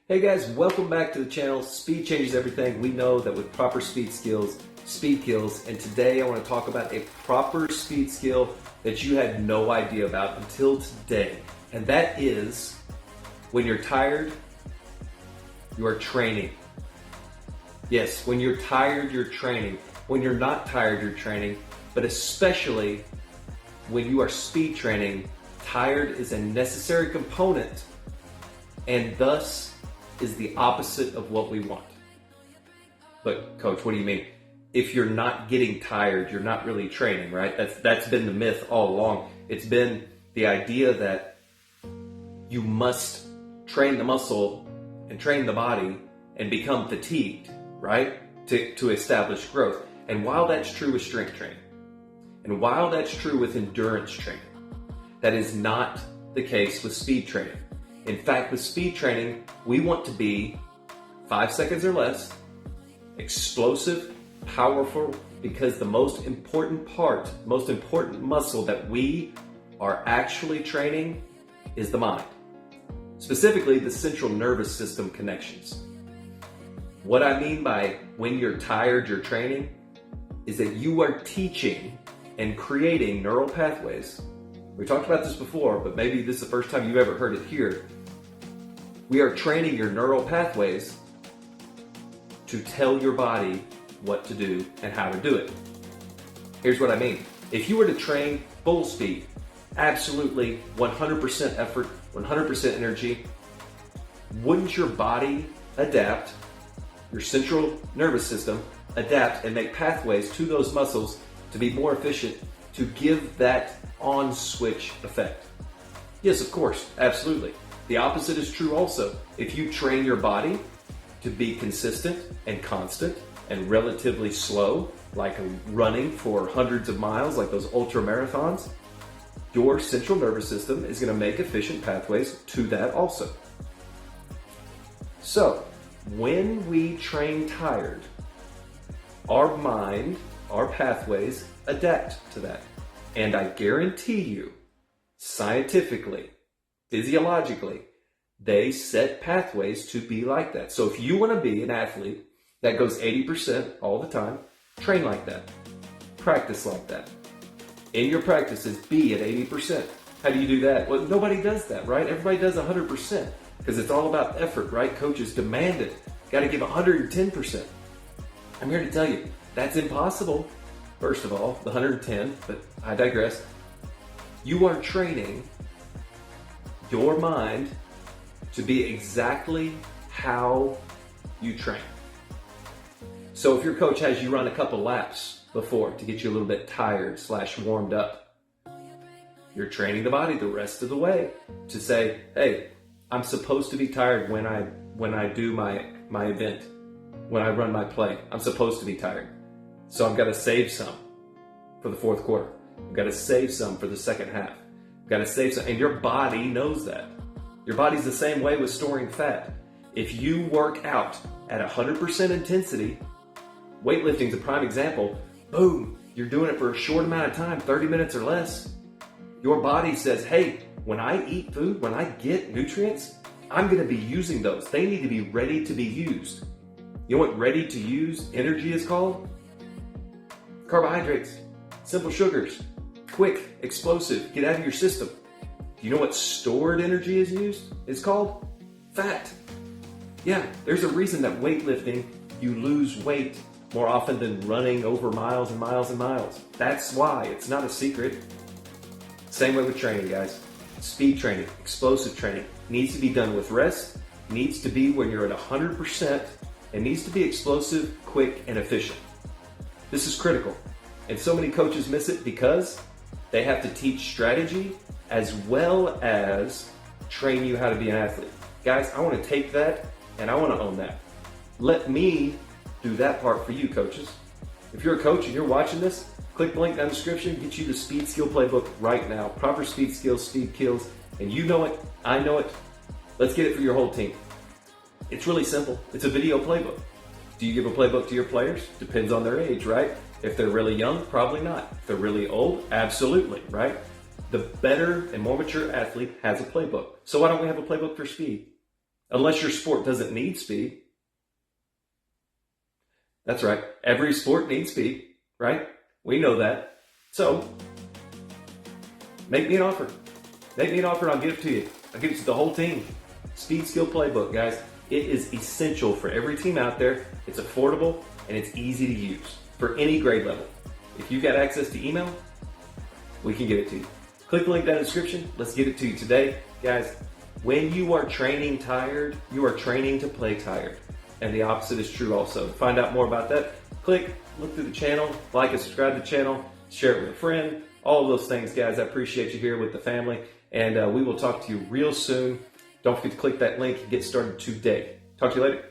Hey guys, welcome back to the channel. Speed changes everything. We know that with proper speed skills, speed kills. And today I want to talk about a proper speed skill that you had no idea about until today. And that is when you're tired, you are training. Yes, when you're tired, you're training. When you're not tired, you're training. But especially when you are speed training, tired is a necessary component and thus is the opposite of what we want. But coach, what do you mean? If you're not getting tired, you're not really training, right? That's been the myth all along. It's been the idea that you must train the muscle and train the body and become fatigued, right? To establish growth. And while that's true with strength training, and while that's true with endurance training, that is not the case with speed training. In fact, with speed training, we want to be 5 seconds or less, explosive, powerful, because the most important muscle that we are actually training is the mind. Specifically, the central nervous system connections. What I mean by when you're tired, you're training, is that you are teaching and creating neural pathways. We talked about this before, but maybe this is the first time you've ever heard it here. We are training your neural pathways to tell your body what to do and how to do it. Here's what I mean. If you were to train full speed, absolutely 100% effort, 100% energy, wouldn't your body adapt, your central nervous system adapt and make pathways to those muscles to be more efficient, to give that on switch effect? Yes, of course, absolutely. The opposite is true also. If you train your body to be consistent and constant and relatively slow, like running for hundreds of miles, like those ultra marathons, your central nervous system is going to make efficient pathways to that also. So, when we train tired, our mind, our pathways adapt to that. And I guarantee you, scientifically, physiologically, they set pathways to be like that. So if you want to be an athlete that goes 80% all the time, train like that. Practice like that. In your practices, be at 80%. How do you do that? Well, nobody does that, right? Everybody does 100% because it's all about effort, right? Coaches demand it. Got to give 110%. I'm here to tell you, that's impossible. First of all, the 110, but I digress. You are training your mind to be exactly how you train. So if your coach has you run a couple laps before to get you a little bit tired / warmed up, you're training the body the rest of the way to say, hey, I'm supposed to be tired when I do my event, when I run my play. I'm supposed to be tired. So I've got to save some for the fourth quarter. I've got to save some for the second half. I've got to save some. And your body knows that. Your body's the same way with storing fat. If you work out at 100% intensity, weightlifting is a prime example, boom, you're doing it for a short amount of time, 30 minutes or less. Your body says, hey, when I eat food, when I get nutrients, I'm going to be using those. They need to be ready to be used. You know what ready to use energy is called? Carbohydrates, simple sugars, quick, explosive, get out of your system. Do you know what stored energy is used? It's called fat. Yeah, there's a reason that weightlifting, you lose weight more often than running over miles and miles and miles. That's why. It's not a secret. Same way with training, guys. Speed training, explosive training needs to be done with rest, needs to be when you're at 100%, and needs to be explosive, quick, and efficient. This is critical. And so many coaches miss it because they have to teach strategy as well as train you how to be an athlete. Guys, I want to take that and I want to own that. Let me do that part for you, coaches. If you're a coach and you're watching this, click the link down in the description, get you the Speed Skill Playbook right now. Proper speed skills, speed kills, and you know it, I know it. Let's get it for your whole team. It's really simple. It's a video playbook. Do you give a playbook to your players? Depends on their age, right? If they're really young, probably not. If they're really old, absolutely, right? The better and more mature athlete has a playbook. So why don't we have a playbook for speed? unless your sport doesn't need speed. That's right. Every sport needs speed, right? We know that. So, make me an offer. Make me an offer and I'll give it to you. I'll give it to the whole team. Speed Skill Playbook, guys. It is essential for every team out there. It's affordable and it's easy to use for any grade level. If you've got access to email, we can get it to you. Click the link down in the description. Let's get it to you today. Guys, when you are training tired, you are training to play tired. And the opposite is true also. To find out more about that, click, look through the channel, like and subscribe to the channel, share it with a friend, all of those things, guys. I appreciate you here with the family. And we will talk to you real soon. Don't forget to click that link and get started today. Talk to you later.